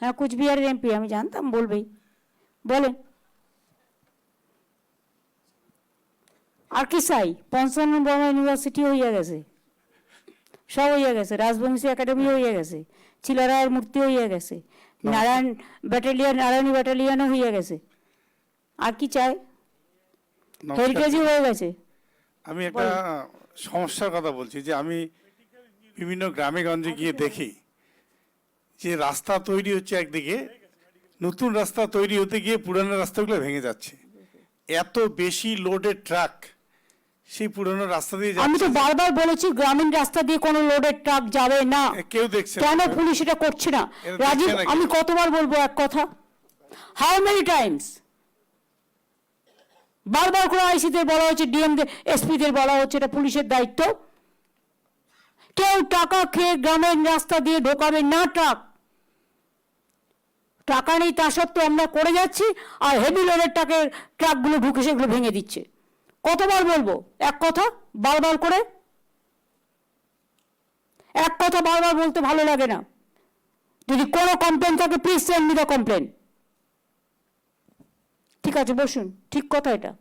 হ্যাঁ, কুচবিহারের এমপি, আমি জানতাম বলবেই। বলেন আর কি চাই? পঞ্চানন বর্মা ইউনিভার্সিটি হইয়া গেছে, সব হইয়া গেছে, রাজবংশী একাডেমি হইয়া গেছে, চিলারায়ের মূর্তি হইয়া গেছে, নারায়ণ ব্যাটালিয়ন, নারায়ণী ব্যাটালিয়নও হইয়া গেছে। আর কি চাই? হেরিটেজই হয়ে গেছে। আমি একটা সমস্যার কথা বলছি যে আমি বিভিন্ন গ্রামে গঞ্জে গিয়ে দেখি যে রাস্তা তৈরি হচ্ছে একদিকে, নতুন রাস্তা তৈরি হতে গিয়ে পুরানো রাস্তাগুলো ভেঙে যাচ্ছে। এত বেশি লোডের ট্রাক সেই পুরানো রাস্তা দিয়ে আমি তো যাচ্ছে, বারবার বলেছি গ্রামীণ রাস্তা দিয়ে কোনো লোডের ট্রাক যাবে না। কেউ দেখছে কেন না। পুলিশ এটা করছে না? এটা রাজীব, দেখছে না আমি কেউ। কতবার বলবো এক কথা? How many Times? বারবার করে আইসিদের বলা হচ্ছে, ডিএম এসপিদের বলা হচ্ছে এটা পুলিশের দায়িত্ব। কেউ টাকা খেয়ে গ্রামের রাস্তা দিয়ে ঢোকাবে না ট্রাক। টাকা নেই তা সত্ত্বেও আমরা করে যাচ্ছি, আর হেভি লোডের ট্রাকগুলো ঢুকে সেগুলো ভেঙে দিচ্ছে। কতবার বলবো এক কথা বারবার করে? এক কথা বারবার বলতে ভালো লাগে না। যদি কোনো কমপ্লেন থাকে please send me the complain. ঠিক আছে, বসুন, ঠিক কথা এটা।